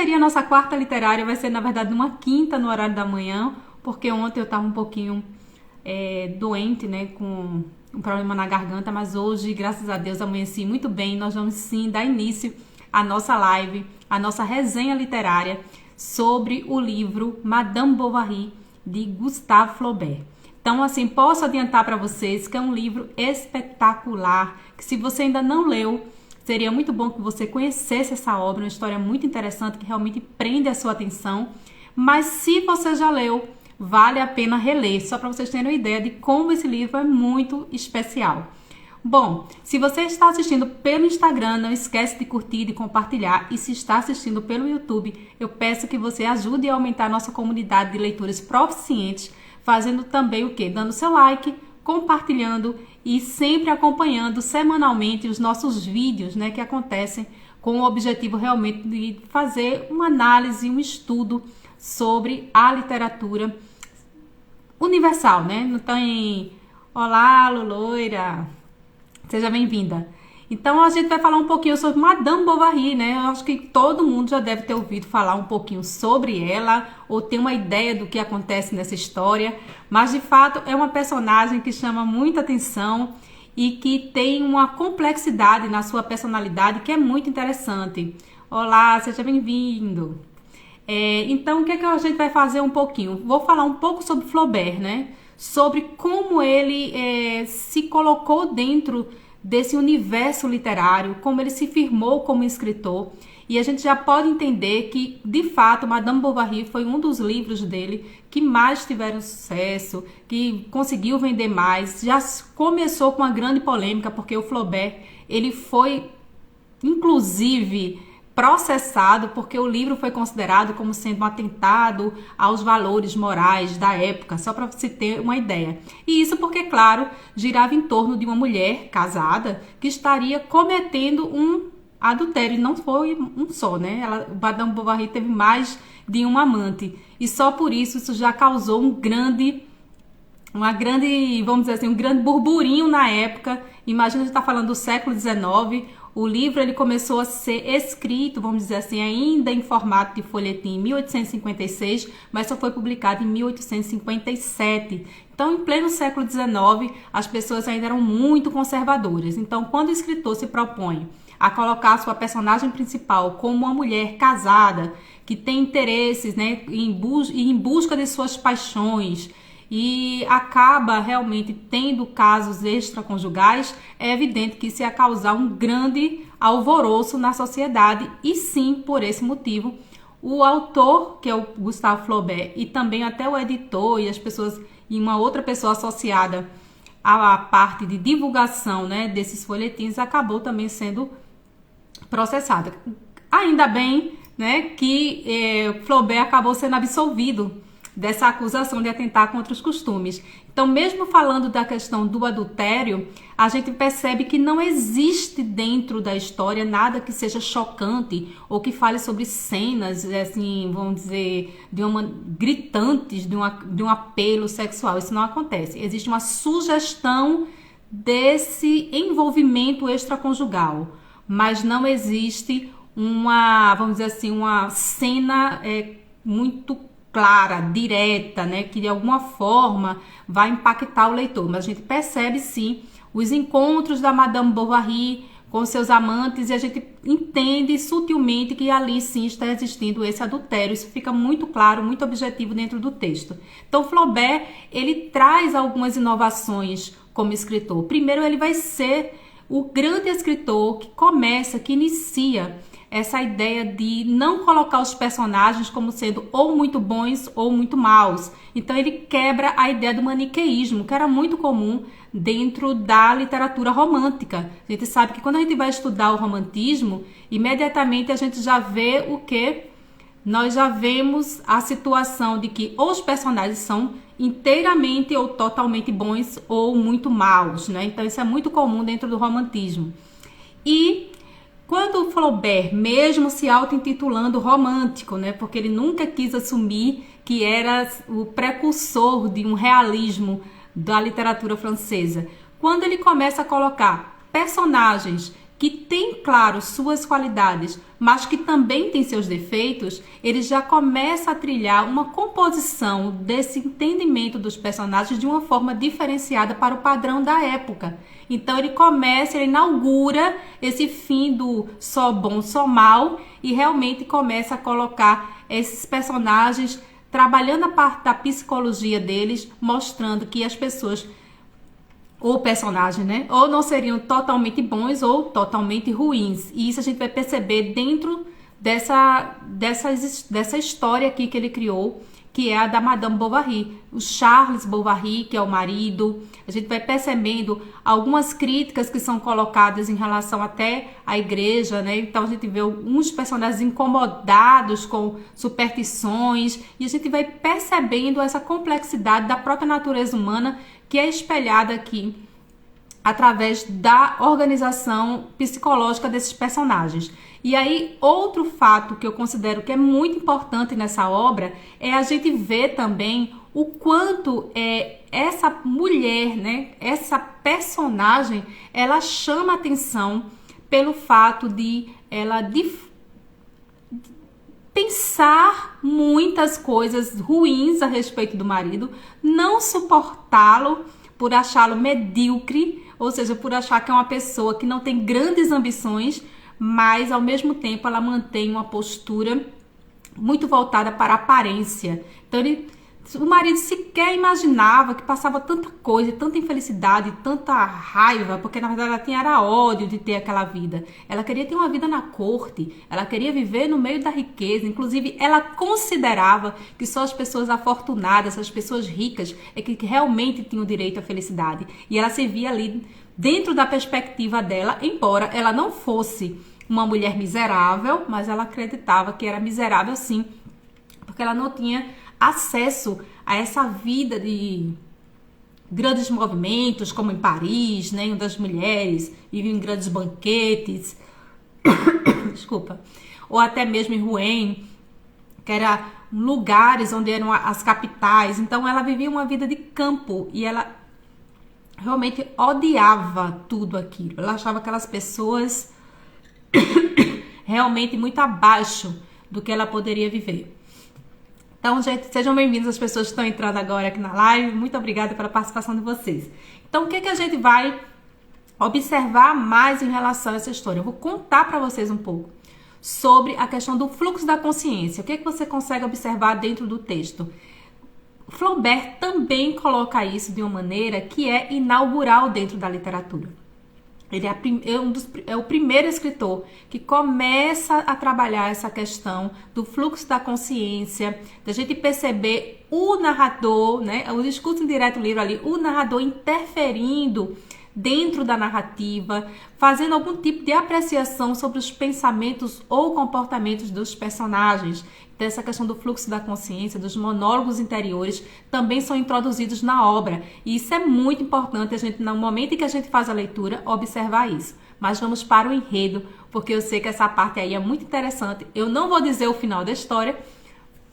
seria a nossa quarta literária, vai ser na verdade uma quinta no horário da manhã, porque ontem eu estava um pouquinho doente, né, com um problema na garganta, mas hoje, graças a Deus, amanheci muito bem. Nós vamos sim dar início à nossa live, à nossa resenha literária sobre o livro Madame Bovary, de Gustave Flaubert. Então, assim, posso adiantar para vocês que é um livro espetacular, que se você ainda não leu, seria muito bom que você conhecesse essa obra, uma história muito interessante que realmente prende a sua atenção. Mas se você já leu, vale a pena reler, só para vocês terem uma ideia de como esse livro é muito especial. Bom, se você está assistindo pelo Instagram, não esquece de curtir e de compartilhar. E se está assistindo pelo YouTube, eu peço que você ajude a aumentar a nossa comunidade de leitores proficientes, fazendo também o quê? Dando seu like, compartilhando e sempre acompanhando semanalmente os nossos vídeos, né, que acontecem com o objetivo realmente de fazer uma análise, um estudo sobre a literatura universal, né? Não tem... Olá, Loira! Seja bem-vinda. Então, a gente vai falar um pouquinho sobre Madame Bovary, né? Eu acho que todo mundo já deve ter ouvido falar um pouquinho sobre ela, ou tem uma ideia do que acontece nessa história, mas, de fato, é uma personagem que chama muita atenção e que tem uma complexidade na sua personalidade que é muito interessante. Olá, seja bem-vindo. Então, o que é que a gente vai fazer um pouquinho? Vou falar um pouco sobre Flaubert, né? Sobre como ele se colocou dentro desse universo literário, como ele se firmou como escritor. E a gente já pode entender que, de fato, Madame Bovary foi um dos livros dele que mais tiveram sucesso, que conseguiu vender mais. Já começou com uma grande polêmica, porque o Flaubert, ele foi, inclusive, processado porque o livro foi considerado como sendo um atentado aos valores morais da época, só para você ter uma ideia. E isso porque, claro, girava em torno de uma mulher casada que estaria cometendo um adultério. E não foi um só, né? Madame Bovary teve mais de um amante. E só por isso já causou um grande, vamos dizer assim, um grande burburinho na época. Imagina, a gente está falando do século XIX. O livro ele começou a ser escrito, vamos dizer assim, ainda em formato de folhetim em 1856, mas só foi publicado em 1857. Então, em pleno século XIX, as pessoas ainda eram muito conservadoras. Então, quando o escritor se propõe a colocar a sua personagem principal como uma mulher casada, que tem interesses, né, em busca de suas paixões, e acaba realmente tendo casos extraconjugais, é evidente que isso ia causar um grande alvoroço na sociedade. E sim, por esse motivo, o autor, que é o Gustave Flaubert, e também até o editor e as pessoas, e uma outra pessoa associada à parte de divulgação, né, desses folhetins, acabou também sendo processada. Ainda bem, né, que Flaubert acabou sendo absolvido dessa acusação de atentar contra os costumes. Então, mesmo falando da questão do adultério, a gente percebe que não existe dentro da história nada que seja chocante ou que fale sobre cenas, assim, vamos dizer, gritantes de um apelo sexual. Isso não acontece. Existe uma sugestão desse envolvimento extraconjugal, mas não existe vamos dizer assim, uma cena muito clara, direta, né, que de alguma forma vai impactar o leitor. Mas a gente percebe sim os encontros da Madame Bovary com seus amantes e a gente entende sutilmente que ali sim está existindo esse adultério. Isso fica muito claro, muito objetivo dentro do texto. Então Flaubert, ele traz algumas inovações como escritor. Primeiro, ele vai ser o grande escritor que inicia essa ideia de não colocar os personagens como sendo ou muito bons ou muito maus. Então ele quebra a ideia do maniqueísmo, que era muito comum dentro da literatura romântica. A gente sabe que quando a gente vai estudar o romantismo, imediatamente a gente já vê o quê? Nós já vemos a situação de que os personagens são inteiramente ou totalmente bons ou muito maus, né? Então isso é muito comum dentro do romantismo. E quando o Flaubert, mesmo se auto-intitulando romântico, né, porque ele nunca quis assumir que era o precursor de um realismo da literatura francesa, quando ele começa a colocar personagens que tem, claro, suas qualidades, mas que também tem seus defeitos, ele já começa a trilhar uma composição desse entendimento dos personagens de uma forma diferenciada para o padrão da época. Então ele inaugura esse fim do só bom, só mal, e realmente começa a colocar esses personagens trabalhando a parte da psicologia deles, mostrando que as pessoas, ou personagem, né? Ou não seriam totalmente bons ou totalmente ruins. E isso a gente vai perceber dentro dessa história aqui que ele criou, que é a da Madame Bovary. O Charles Bovary, que é o marido. A gente vai percebendo algumas críticas que são colocadas em relação até à igreja, né? Então a gente vê alguns personagens incomodados com superstições. E a gente vai percebendo essa complexidade da própria natureza humana, que é espelhada aqui através da organização psicológica desses personagens. E aí, outro fato que eu considero que é muito importante nessa obra é a gente ver também o quanto essa mulher, né, essa personagem, ela chama atenção pelo fato de ela pensar muitas coisas ruins a respeito do marido, não suportá-lo por achá-lo medíocre, ou seja, por achar que é uma pessoa que não tem grandes ambições, mas ao mesmo tempo ela mantém uma postura muito voltada para a aparência. Então o marido sequer imaginava que passava tanta coisa, tanta infelicidade, tanta raiva, porque na verdade ela tinha era ódio de ter aquela vida. Ela queria ter uma vida na corte, ela queria viver no meio da riqueza. Inclusive ela considerava que só as pessoas afortunadas, as pessoas ricas é que realmente tinham direito à felicidade. E ela se via ali dentro da perspectiva dela, embora ela não fosse uma mulher miserável, mas ela acreditava que era miserável sim, porque ela não tinha acesso a essa vida de grandes movimentos, como em Paris, né, onde as mulheres viviam em grandes banquetes, desculpa, ou até mesmo em Rouen, que eram lugares onde eram as capitais. Então ela vivia uma vida de campo e ela realmente odiava tudo aquilo. Ela achava aquelas pessoas realmente muito abaixo do que ela poderia viver. Então, gente, sejam bem-vindos as pessoas que estão entrando agora aqui na live. Muito obrigada pela participação de vocês. Então, o que a gente vai observar mais em relação a essa história? Eu vou contar para vocês um pouco sobre a questão do fluxo da consciência. O que você consegue observar dentro do texto? Flaubert também coloca isso de uma maneira que é inaugural dentro da literatura. Ele é o primeiro escritor que começa a trabalhar essa questão do fluxo da consciência, da gente perceber o narrador, né, o discurso indireto do livro ali, o narrador interferindo dentro da narrativa, fazendo algum tipo de apreciação sobre os pensamentos ou comportamentos dos personagens. Dessa questão do fluxo da consciência, dos monólogos interiores, também são introduzidos na obra. E isso é muito importante, a gente, no momento em que a gente faz a leitura, observar isso. Mas vamos para o enredo, porque eu sei que essa parte aí é muito interessante. Eu não vou dizer o final da história,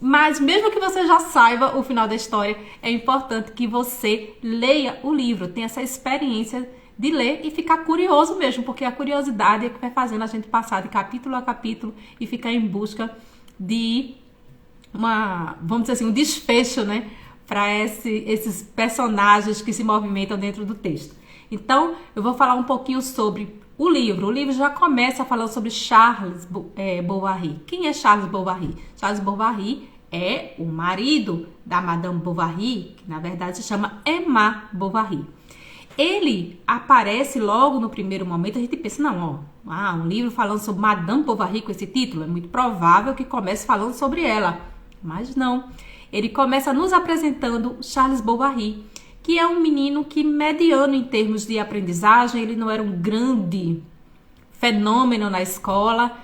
mas mesmo que você já saiba o final da história, é importante que você leia o livro, tenha essa experiência de ler e ficar curioso mesmo, porque a curiosidade é que vai fazendo a gente passar de capítulo a capítulo e ficar em busca de vamos dizer assim, um desfecho, né, para esses personagens que se movimentam dentro do texto. Então, eu vou falar um pouquinho sobre o livro. O livro já começa falando sobre Charles Bovary. Quem é Charles Bovary? Charles Bovary é o marido da Madame Bovary, que na verdade se chama Emma Bovary. Ele aparece logo no primeiro momento, a gente pensa, não, um livro falando sobre Madame Bovary com esse título, é muito provável que comece falando sobre ela. Mas não, ele começa nos apresentando Charles Bovary, que é um menino que, mediano em termos de aprendizagem, ele não era um grande fenômeno na escola.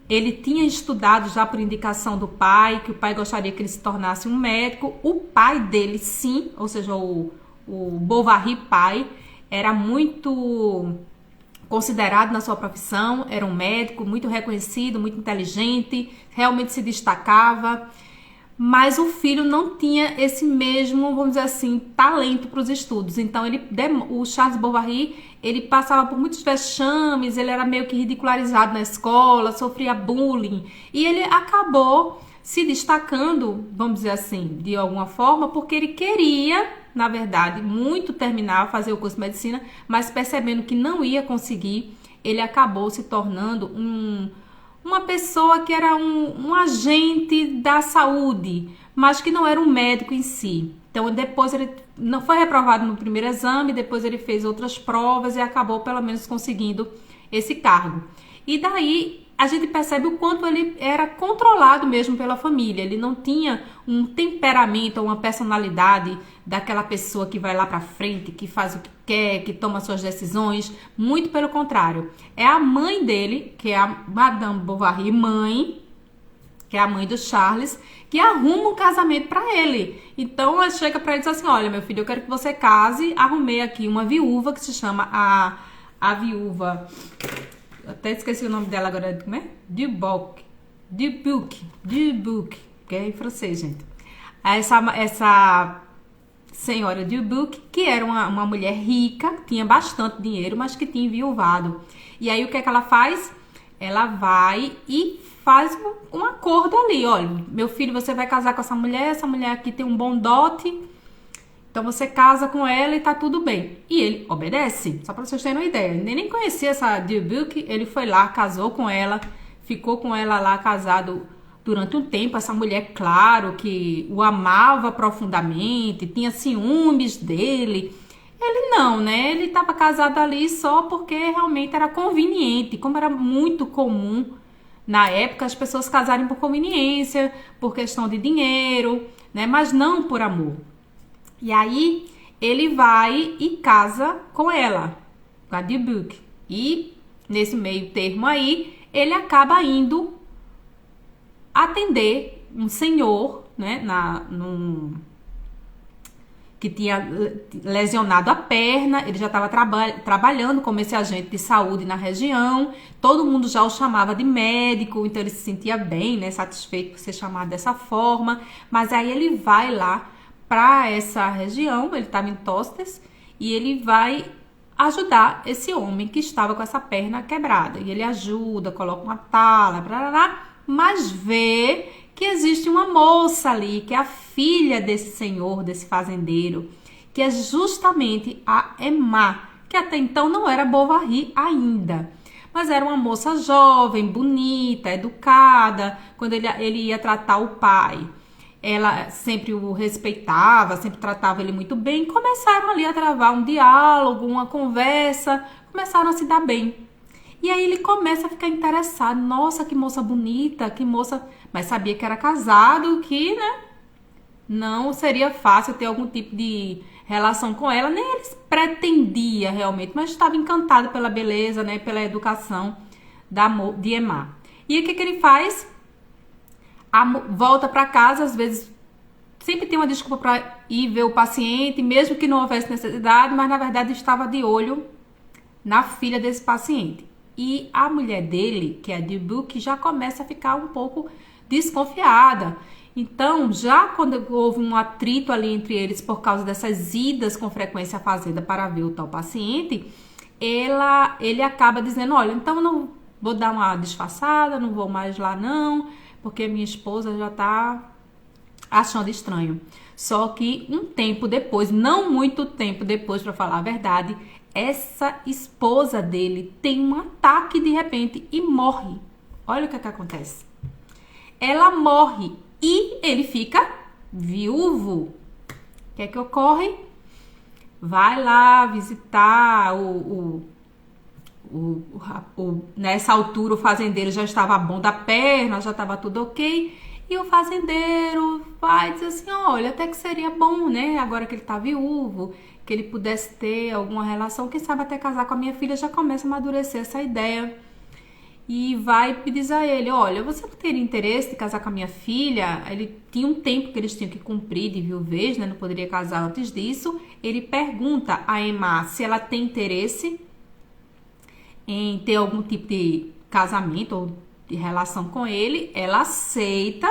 Ele tinha estudado já por indicação do pai, que o pai gostaria que ele se tornasse um médico. O pai dele, sim, ou seja, o Bovary pai, era muito considerado na sua profissão, era um médico muito reconhecido, muito inteligente, realmente se destacava. mas o filho não tinha esse mesmo, vamos dizer assim, talento para os estudos. Então, o Charles Bovary, ele passava por muitos vexames, ele era meio que ridicularizado na escola, sofria bullying, e ele acabou se destacando, vamos dizer assim, de alguma forma, porque ele queria, na verdade, muito terminar, fazer o curso de medicina, mas percebendo que não ia conseguir, ele acabou se tornando uma pessoa que era um agente da saúde, mas que não era um médico em si. Então, depois ele não foi reprovado no primeiro exame, depois ele fez outras provas e acabou pelo menos conseguindo esse cargo. E daí a gente percebe o quanto ele era controlado mesmo pela família. Ele não tinha um temperamento ou uma personalidade daquela pessoa que vai lá pra frente, que faz o que quer, que toma suas decisões. Muito pelo contrário. É a mãe dele, que é a Madame Bovary mãe, que é a mãe do Charles, que arruma um casamento para ele. Então ela chega para ele e diz assim: olha, meu filho, eu quero que você case. Arrumei aqui uma viúva que se chama a viúva. Até esqueci o nome dela agora. Como é? Dubuc, que é em francês, gente. Essa senhora Dubuc, que era uma mulher rica, tinha bastante dinheiro, mas que tinha enviuvado. E aí o que é que ela faz? Ela vai e faz um acordo ali. Olha, meu filho, você vai casar com essa mulher aqui tem um bom dote, então você casa com ela e tá tudo bem. E ele obedece, só pra vocês terem uma ideia. Ele nem conhecia essa Dubuc, ele foi lá, casou com ela, ficou com ela lá casado durante um tempo. Essa mulher, claro, que o amava profundamente, tinha ciúmes dele. Ele não, né? Ele estava casado ali só porque realmente era conveniente, como era muito comum na época as pessoas casarem por conveniência, por questão de dinheiro, né? Mas não por amor. E aí ele vai e casa com ela, com a Dubuc. E nesse meio termo aí, ele acaba indo atender um senhor, né, que tinha lesionado a perna. Ele já estava trabalhando como esse agente de saúde na região, todo mundo já o chamava de médico, então ele se sentia bem, né, satisfeito por ser chamado dessa forma. Mas aí ele vai lá para essa região, ele estava em Tostes, e ele vai ajudar esse homem que estava com essa perna quebrada. E ele ajuda, coloca uma tala, blá, mas vê que existe uma moça ali, que é a filha desse senhor, desse fazendeiro, que é justamente a Emma, que até então não era Bovary ainda, mas era uma moça jovem, bonita, educada. Quando ele ia tratar o pai, ela sempre o respeitava, sempre tratava ele muito bem. Começaram ali a travar um diálogo, uma conversa, começaram a se dar bem. E aí ele começa a ficar interessado. Nossa, que moça bonita, que moça... Mas sabia que era casado, que, né, não seria fácil ter algum tipo de relação com ela. Nem ele pretendia realmente, mas estava encantado pela beleza, né, pela educação de Emma. E o que ele faz? Volta para casa, às vezes sempre tem uma desculpa para ir ver o paciente, mesmo que não houvesse necessidade, mas na verdade estava de olho na filha desse paciente. E a mulher dele, que é a Dubuc, já começa a ficar um pouco desconfiada. Então, já quando houve um atrito ali entre eles por causa dessas idas com frequência à fazenda para ver o tal paciente, ele acaba dizendo: olha, então eu não vou dar uma disfarçada, não vou mais lá não, porque minha esposa já tá achando estranho. Só que um tempo depois, não muito tempo depois, para falar a verdade, essa esposa dele tem um ataque de repente e morre. Olha o que acontece. Ela morre e ele fica viúvo. O que é que ocorre? Vai lá visitar nessa altura o fazendeiro já estava bom da perna, já estava tudo ok. E o fazendeiro vai dizer assim: olha, até que seria bom, né? Agora que ele tá viúvo, que ele pudesse ter alguma relação, quem sabe até casar com a minha filha. Já começa a amadurecer essa ideia. E vai e diz a ele: olha, você não teria interesse de casar com a minha filha? Ele tinha um tempo que eles tinham que cumprir de viuvez, né? Não poderia casar antes disso. Ele pergunta a Emma se ela tem interesse em ter algum tipo de casamento ou de relação com ele. Ela aceita.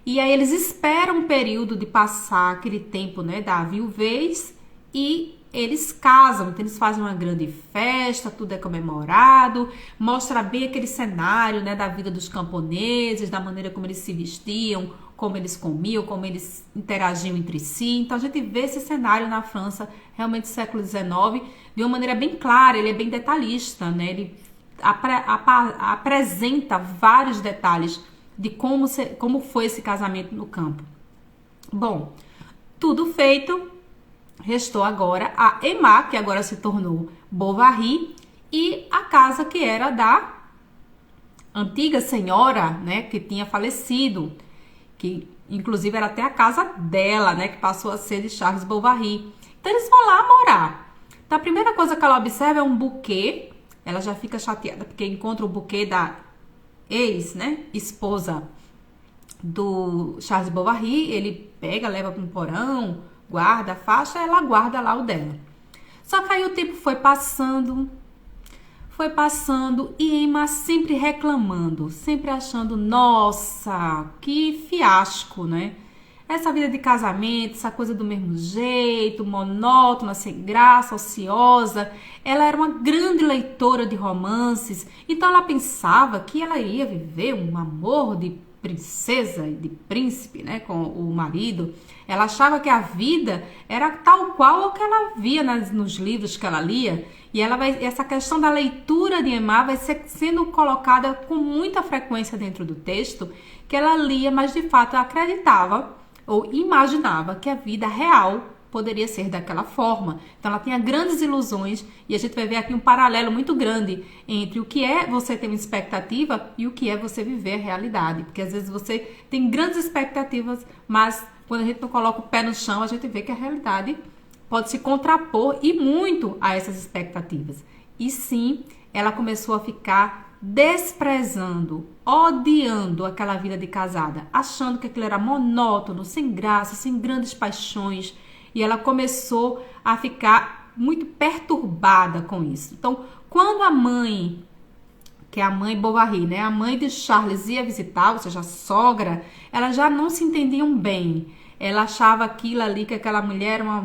E aí eles esperam um período de passar aquele tempo, né, da viuvez, e eles casam. Então eles fazem uma grande festa, tudo é comemorado, mostra bem aquele cenário, né, da vida dos camponeses, da maneira como eles se vestiam, como eles comiam, como eles interagiam entre si. Então a gente vê esse cenário na França, realmente do século XIX, de uma maneira bem clara. Ele é bem detalhista, né? Ele apresenta vários detalhes de como foi esse casamento no campo. Bom, tudo feito, restou agora a Emma, que agora se tornou Bovary, e a casa que era da antiga senhora, né, que tinha falecido, que inclusive era até a casa dela, né, que passou a ser de Charles Bovary. Então eles vão lá morar. Então a primeira coisa que ela observa é um buquê. Ela já fica chateada porque encontra o buquê da ex, né, esposa do Charles Bovary. Ele pega, leva para um porão, guarda a faixa, ela guarda lá o dela. Só que aí o tempo foi passando e Emma sempre reclamando, sempre achando, nossa, que fiasco, né? Essa vida de casamento, essa coisa do mesmo jeito, monótona, sem graça, ociosa. Ela era uma grande leitora de romances, então ela pensava que ela iria viver um amor de princesa e de príncipe, né, com o marido. Ela achava que a vida era tal qual o que ela via nos livros que ela lia. E essa questão da leitura de Emma vai sendo colocada com muita frequência dentro do texto, que ela lia, mas de fato acreditava ou imaginava que a vida real poderia ser daquela forma. Então ela tinha grandes ilusões, e a gente vai ver aqui um paralelo muito grande entre o que é você ter uma expectativa e o que é você viver a realidade. Porque às vezes você tem grandes expectativas, mas quando a gente não coloca o pé no chão, a gente vê que a realidade pode se contrapor e muito a essas expectativas. E sim, ela começou a ficar desprezando, odiando aquela vida de casada, achando que aquilo era monótono, sem graça, sem grandes paixões. E ela começou a ficar muito perturbada com isso. Então, quando a mãe, que é a mãe Bovary, né, a mãe de Charles, ia visitar, ou seja, a sogra, elas já não se entendiam bem. Ela achava aquilo ali, que aquela mulher era uma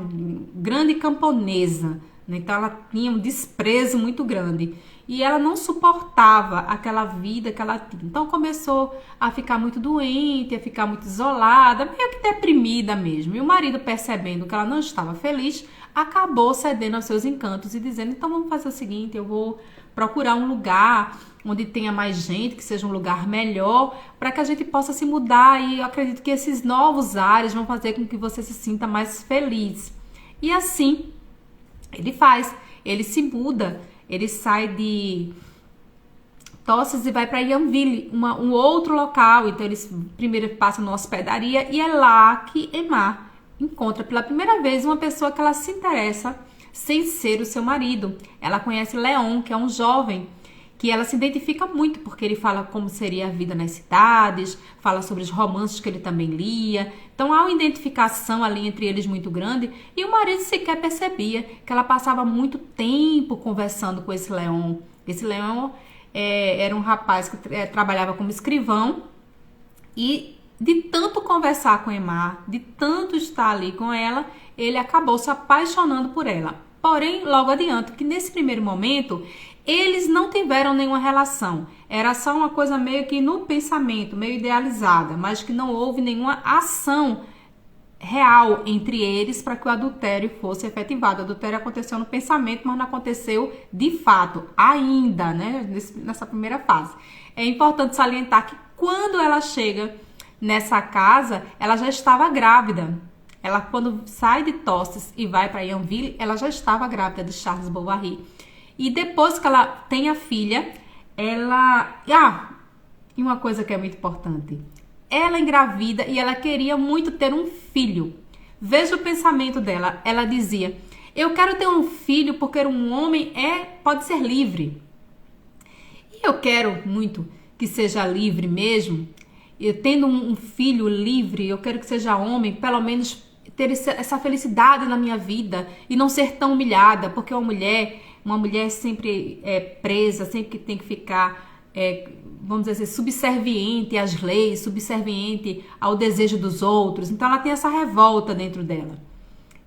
grande camponesa, né? Então ela tinha um desprezo muito grande. E ela não suportava aquela vida que ela tinha. Então começou a ficar muito doente, a ficar muito isolada, meio que deprimida mesmo. E o marido, percebendo que ela não estava feliz, acabou cedendo aos seus encantos e dizendo, então vamos fazer o seguinte, eu vou procurar um lugar onde tenha mais gente, que seja um lugar melhor, para que a gente possa se mudar. E eu acredito que esses novos ares vão fazer com que você se sinta mais feliz. E assim, ele se muda. Ele sai de Tosses e vai para Yonville, um outro local. Então eles primeiro passam numa hospedaria, e é lá que Emma encontra pela primeira vez uma pessoa que ela se interessa sem ser o seu marido. Ela conhece Leon, que é um jovem que ela se identifica muito, porque ele fala como seria a vida nas cidades, fala sobre os romances que ele também lia. Então há uma identificação ali entre eles muito grande, e o marido sequer percebia que ela passava muito tempo conversando com esse Leon. Esse Leon era um rapaz que trabalhava como escrivão, e de tanto conversar com Emma, de tanto estar ali com ela, ele acabou se apaixonando por ela. Porém, logo adiante, que nesse primeiro momento eles não tiveram nenhuma relação. Era só uma coisa meio que no pensamento, meio idealizada, mas que não houve nenhuma ação real entre eles para que o adultério fosse efetivado. O adultério aconteceu no pensamento, mas não aconteceu de fato ainda, né? Nessa primeira fase. É importante salientar que quando ela chega nessa casa, ela já estava grávida. Ela, quando sai de Tostes e vai para Yonville, ela já estava grávida de Charles Bovary. E depois que ela tem a filha, e uma coisa que é muito importante, ela engravida e ela queria muito ter um filho. Veja o pensamento dela. Ela dizia, eu quero ter um filho porque um homem pode ser livre. E eu quero muito que seja livre mesmo. Eu tendo um filho livre, eu quero que seja homem, pelo menos ter essa felicidade na minha vida e não ser tão humilhada, porque uma mulher sempre é presa, sempre que tem que ficar vamos dizer assim, subserviente às leis, subserviente ao desejo dos outros. Então ela tem essa revolta dentro dela.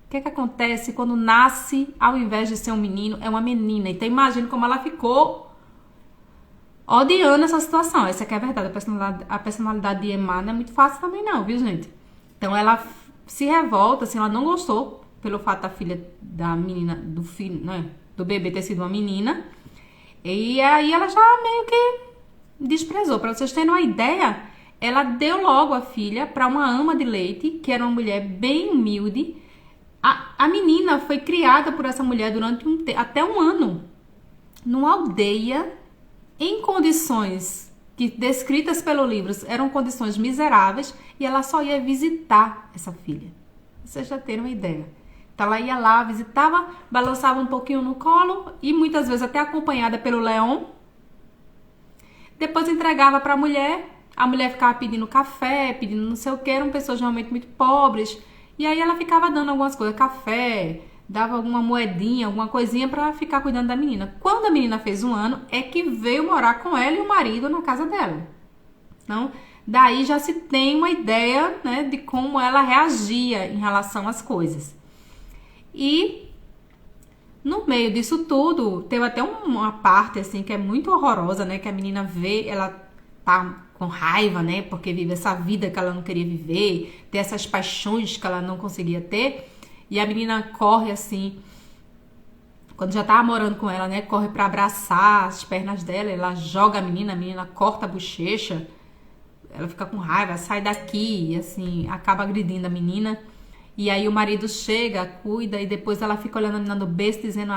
O que acontece quando nasce, ao invés de ser um menino, é uma menina? Então imagine como ela ficou odiando essa situação. Essa aqui é a verdade. A personalidade de Emma não é muito fácil também não, viu, gente? Então ela se revolta, assim, ela não gostou pelo fato da filha da menina, do filho, né, do bebê ter sido uma menina. E aí ela já meio que desprezou. Para vocês terem uma ideia, ela deu logo a filha para uma ama de leite, que era uma mulher bem humilde. A menina foi criada por essa mulher durante até um ano, numa aldeia, em condições que, descritas pelo livro, eram condições miseráveis, e ela só ia visitar essa filha. Vocês já terem uma ideia. Então ela ia lá, visitava, balançava um pouquinho no colo, e muitas vezes até acompanhada pelo Leão. Depois entregava para a mulher ficava pedindo café, pedindo não sei o que, eram pessoas realmente muito pobres. E aí ela ficava dando algumas coisas, café, dava alguma moedinha, alguma coisinha para ficar cuidando da menina. Quando a menina fez 1 ano, é que veio morar com ela e o marido na casa dela. Então, daí já se tem uma ideia, né, de como ela reagia em relação às coisas. E no meio disso tudo, teve até uma parte assim que é muito horrorosa, né, que a menina vê, ela tá com raiva, né, porque vive essa vida que ela não queria viver, ter essas paixões que ela não conseguia ter, e a menina corre assim, quando já tava morando com ela, né, corre para abraçar as pernas dela, ela joga a menina corta a bochecha, ela fica com raiva, sai daqui, e assim, acaba agredindo a menina. E aí o marido chega, cuida, e depois ela fica olhando a menina no berço, dizendo,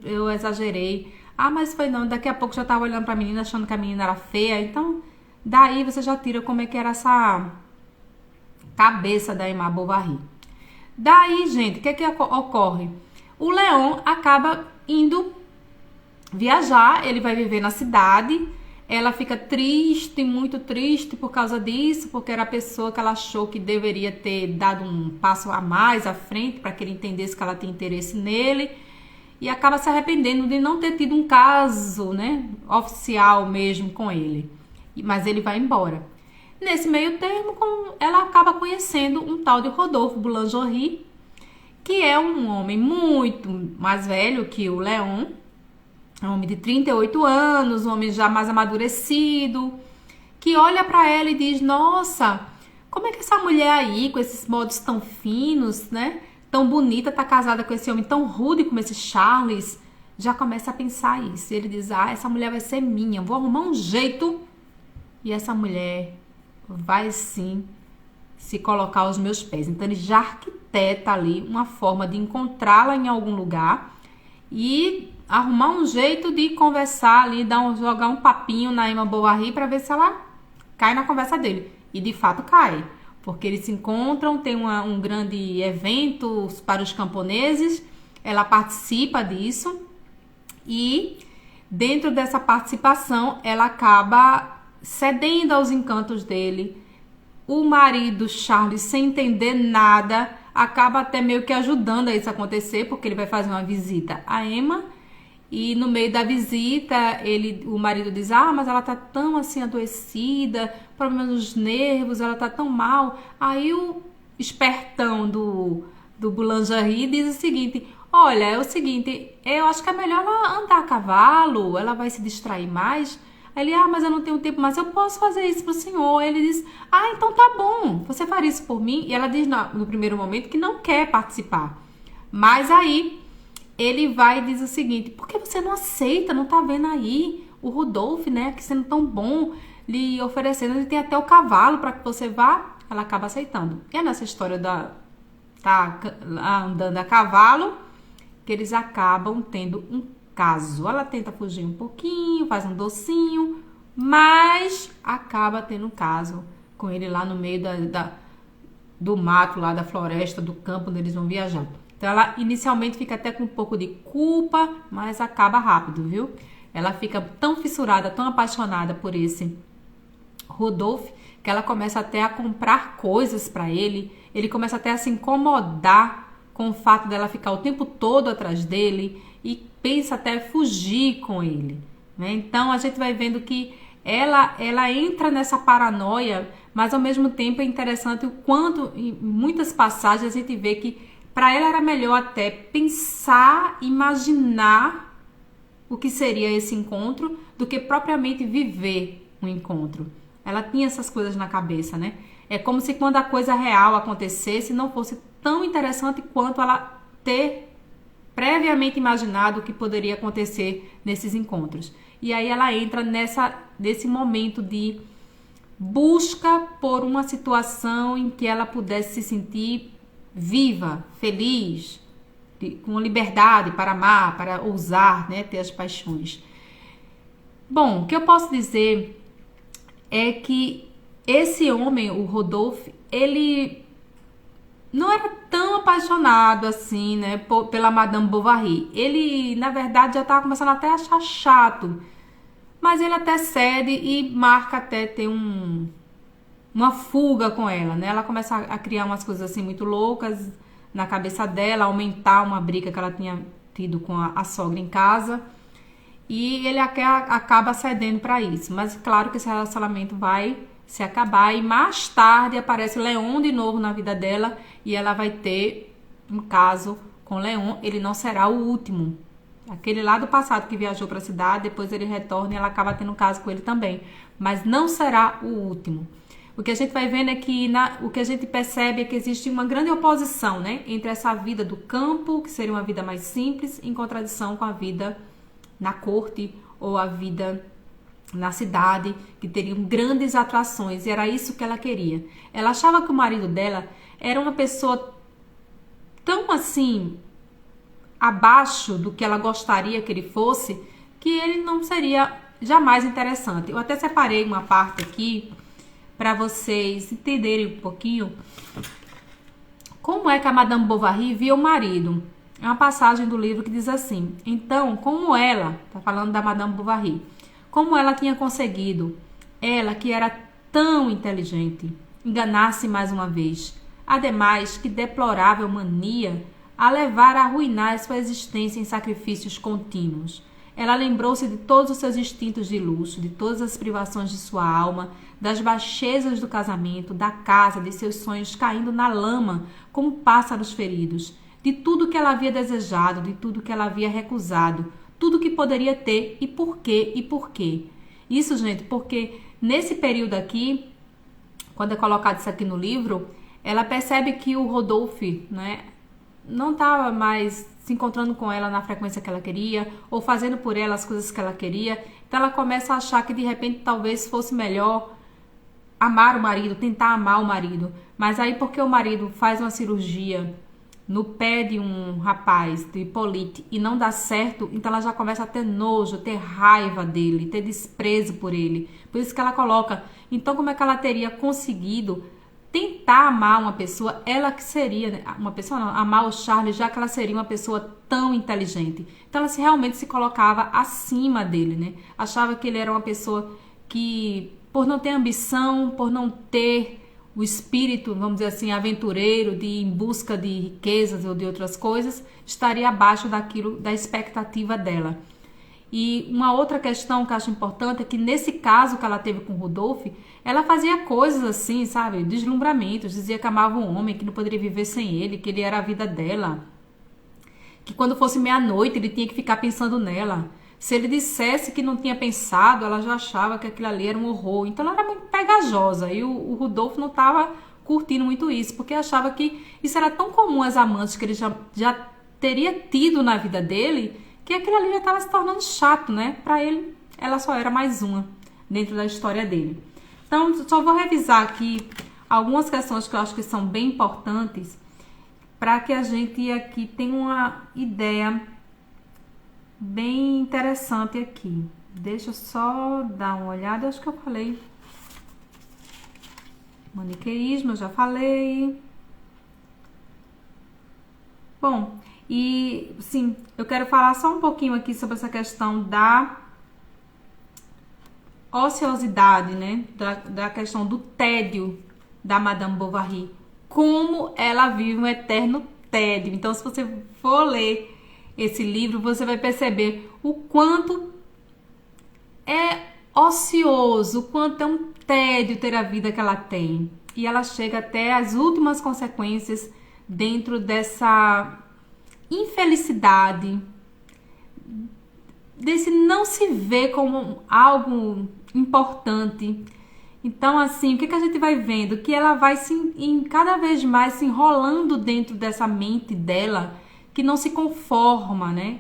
eu exagerei. Ah, mas foi não, daqui a pouco já tava olhando pra menina, achando que a menina era feia. Então, daí você já tira como é que era essa cabeça da Emma Bovary. Daí, gente, o que ocorre? O Leão acaba indo viajar, ele vai viver na cidade. Ela fica triste, muito triste por causa disso, porque era a pessoa que ela achou que deveria ter dado um passo a mais à frente para que ele entendesse que ela tem interesse nele, e acaba se arrependendo de não ter tido um caso, né, oficial mesmo com ele. Mas ele vai embora. Nesse meio termo, ela acaba conhecendo um tal de Rodolphe Boulangerie, que é um homem muito mais velho que o Leon. É um homem de 38 anos, um homem já mais amadurecido, que olha para ela e diz, nossa, como é que essa mulher aí, com esses modos tão finos, né, tão bonita, tá casada com esse homem tão rude como esse Charles? Já começa a pensar isso. E ele diz, essa mulher vai ser minha, vou arrumar um jeito e essa mulher vai sim se colocar aos meus pés. Então ele já arquiteta ali uma forma de encontrá-la em algum lugar e arrumar um jeito de conversar ali, jogar um papinho na Emma Bovary para ver se ela cai na conversa dele. E de fato cai, porque eles se encontram, tem um grande evento para os camponeses, ela participa disso e dentro dessa participação ela acaba cedendo aos encantos dele. O marido Charles, sem entender nada, acaba até meio que ajudando a isso acontecer, porque ele vai fazer uma visita a Emma. E no meio da visita, o marido diz, mas ela tá tão assim adoecida, problema nos nervos, ela tá tão mal. Aí o espertão do Boulangerie diz o seguinte, olha, é o seguinte, eu acho que é melhor ela andar a cavalo, ela vai se distrair mais. Aí ele, mas eu não tenho tempo, mas eu posso fazer isso pro senhor. Aí ele diz, então tá bom, você faria isso por mim? E ela diz no primeiro momento que não quer participar. Mas aí ele vai e diz o seguinte, por que você não aceita, não tá vendo aí o Rodolphe, né, que sendo tão bom, lhe oferecendo, ele tem até o cavalo para que você vá. Ela acaba aceitando. E é nessa história tá andando a cavalo que eles acabam tendo um caso. Ela tenta fugir um pouquinho, faz um docinho, mas acaba tendo um caso com ele lá no meio do mato, lá da floresta, do campo onde eles vão viajar. Então ela inicialmente fica até com um pouco de culpa, mas acaba rápido, viu? Ela fica tão fissurada, tão apaixonada por esse Rodolphe, que ela começa até a comprar coisas para ele. Ele começa até a se incomodar com o fato dela ficar o tempo todo atrás dele e pensa até fugir com ele. né? Então a gente vai vendo que ela entra nessa paranoia, mas ao mesmo tempo é interessante o quanto, em muitas passagens, a gente vê que para ela era melhor até pensar, imaginar o que seria esse encontro, do que propriamente viver um encontro. Ela tinha essas coisas na cabeça, né? É como se quando a coisa real acontecesse, não fosse tão interessante quanto ela ter previamente imaginado o que poderia acontecer nesses encontros. E aí ela entra nesse momento de busca por uma situação em que ela pudesse se sentir viva, feliz, com liberdade para amar, para ousar, né, ter as paixões. Bom, o que eu posso dizer é que esse homem, o Rodolphe, ele não era tão apaixonado assim, né, pela Madame Bovary. Ele, na verdade, já estava começando até a achar chato, mas ele até cede e marca até ter uma fuga com ela, né? Ela começa a criar umas coisas assim muito loucas na cabeça dela, aumentar uma briga que ela tinha tido com a sogra em casa, e ele acaba cedendo para isso. Mas claro que esse relacionamento vai se acabar, e mais tarde aparece Leon de novo na vida dela, e ela vai ter um caso com Leon. Ele não será o último. Aquele lá do passado que viajou para a cidade, depois ele retorna e ela acaba tendo um caso com ele também. Mas não será o último. O que a gente vai vendo é que o que a gente percebe é que existe uma grande oposição, né, entre essa vida do campo, que seria uma vida mais simples, em contradição com a vida na corte ou a vida na cidade, que teriam grandes atrações, e era isso que ela queria. Ela achava que o marido dela era uma pessoa tão assim abaixo do que ela gostaria que ele fosse, que ele não seria jamais interessante. Eu até separei uma parte aqui para vocês entenderem um pouquinho como é que a Madame Bovary via o marido. É uma passagem do livro que diz assim: então, como ela, tá falando da Madame Bovary, como ela tinha conseguido, ela que era tão inteligente, enganar-se mais uma vez. Ademais, que deplorável mania a levar a arruinar sua existência em sacrifícios contínuos. Ela lembrou-se de todos os seus instintos de luxo, de todas as privações de sua alma, das baixezas do casamento, da casa, de seus sonhos caindo na lama como pássaros feridos, de tudo que ela havia desejado, de tudo que ela havia recusado, tudo que poderia ter, e por quê, e por quê. Isso, gente, porque nesse período aqui, quando é colocado isso aqui no livro, ela percebe que o Rodolphe, né, não estava mais se encontrando com ela na frequência que ela queria, ou fazendo por ela as coisas que ela queria. Então ela começa a achar que de repente talvez fosse melhor amar o marido, tentar amar o marido. Mas aí, porque o marido faz uma cirurgia no pé de um rapaz, de Hippolyte, e não dá certo, então ela já começa a ter nojo, ter raiva dele, ter desprezo por ele. Por isso que ela coloca, então como é que ela teria conseguido tentar amar uma pessoa, ela que seria, né, uma pessoa não, amar o Charles, já que ela seria uma pessoa tão inteligente. Então ela realmente se colocava acima dele, né? Achava que ele era uma pessoa que, por não ter ambição, por não ter o espírito, vamos dizer assim, aventureiro, de ir em busca de riquezas ou de outras coisas, estaria abaixo daquilo, da expectativa dela. E uma outra questão que eu acho importante é que nesse caso que ela teve com o Rodolphe, ela fazia coisas assim, sabe, deslumbramentos, dizia que amava um homem, que não poderia viver sem ele, que ele era a vida dela, que quando fosse meia-noite ele tinha que ficar pensando nela. Se ele dissesse que não tinha pensado, ela já achava que aquilo ali era um horror. Então ela era muito pegajosa, e o Rodolphe não estava curtindo muito isso, porque achava que isso era tão comum às amantes que ele já teria tido na vida dele, que aquilo ali já estava se tornando chato, né? Para ele, ela só era mais uma dentro da história dele. Então, só vou revisar aqui algumas questões que eu acho que são bem importantes para que a gente aqui tenha uma ideia bem interessante aqui. Deixa eu só dar uma olhada, eu acho que eu falei. Maniqueísmo, eu já falei. Bom, e sim, eu quero falar só um pouquinho aqui sobre essa questão da ociosidade, né? Da questão do tédio da Madame Bovary. Como ela vive um eterno tédio. Então, se você for ler esse livro, você vai perceber o quanto é ocioso, quanto é um tédio ter a vida que ela tem. E ela chega até as últimas consequências dentro dessa infelicidade, desse não se ver como algo importante. Então, assim, o que a gente vai vendo? Que ela vai cada vez mais se enrolando dentro dessa mente dela, que não se conforma, né?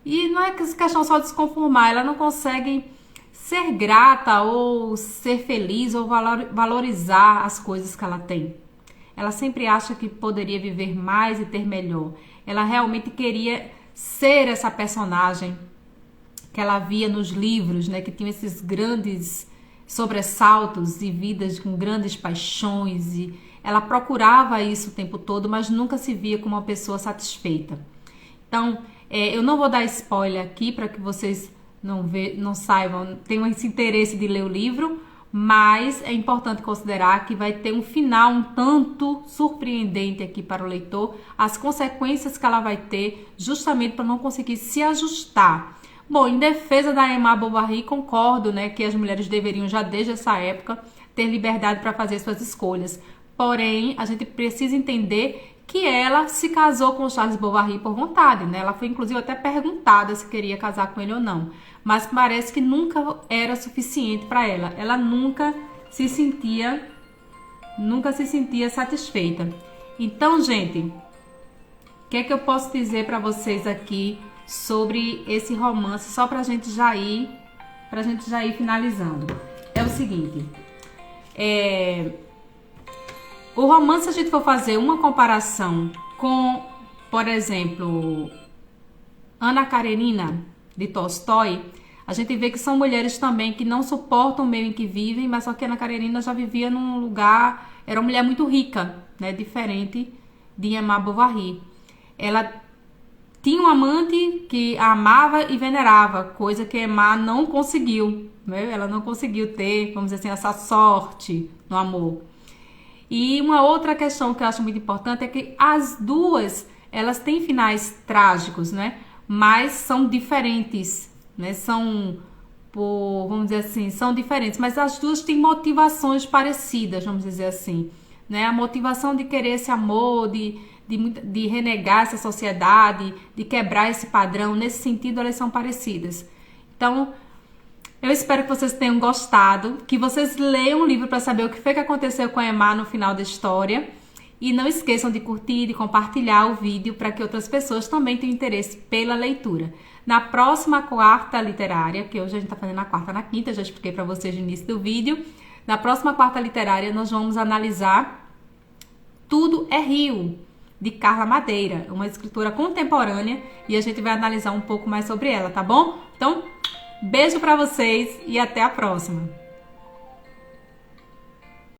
E não é questão só de se conformar, ela não consegue ser grata ou ser feliz ou valorizar as coisas que ela tem. Ela sempre acha que poderia viver mais e ter melhor. Ela realmente queria ser essa personagem que ela via nos livros, né, que tinham esses grandes sobressaltos e vidas com grandes paixões, e ela procurava isso o tempo todo, mas nunca se via como uma pessoa satisfeita. Então, eu não vou dar spoiler aqui para que vocês não saibam, tenham esse interesse de ler o livro, mas é importante considerar que vai ter um final um tanto surpreendente aqui para o leitor, as consequências que ela vai ter justamente para não conseguir se ajustar. Bom, em defesa da Emma Bovary, concordo, né, que as mulheres deveriam já desde essa época ter liberdade para fazer suas escolhas. Porém, a gente precisa entender que ela se casou com Charles Bovary por vontade, né? Ela foi inclusive até perguntada se queria casar com ele ou não, mas parece que nunca era suficiente para ela. Ela nunca se sentia satisfeita. Então, gente, o que é que eu posso dizer para vocês aqui sobre esse romance, só pra gente já ir finalizando? É o seguinte, o romance, se a gente for fazer uma comparação com, por exemplo, Ana Karenina, de Tolstói, a gente vê que são mulheres também que não suportam o meio em que vivem, mas só que Ana Karenina já vivia num lugar, era uma mulher muito rica, né, diferente de Emma Bovary. Ela tinha um amante que a amava e venerava, coisa que Emma não conseguiu, né? Ela não conseguiu ter, vamos dizer assim, essa sorte no amor. E uma outra questão que eu acho muito importante é que as duas, elas têm finais trágicos, né? Mas são diferentes, né? Vamos dizer assim, são diferentes, mas as duas têm motivações parecidas, vamos dizer assim, né? A motivação de querer esse amor, de renegar essa sociedade, de quebrar esse padrão, nesse sentido elas são parecidas. Então, eu espero que vocês tenham gostado, que vocês leiam o livro para saber o que foi que aconteceu com a Emma no final da história. E não esqueçam de curtir e de compartilhar o vídeo para que outras pessoas também tenham interesse pela leitura. Na próxima quarta literária, que hoje a gente está fazendo na quarta e na quinta, já expliquei para vocês no início do vídeo. Na próxima quarta literária nós vamos analisar Tudo é Rio, de Carla Madeira, uma escritora contemporânea, e a gente vai analisar um pouco mais sobre ela, tá bom? Então, beijo pra vocês e até a próxima!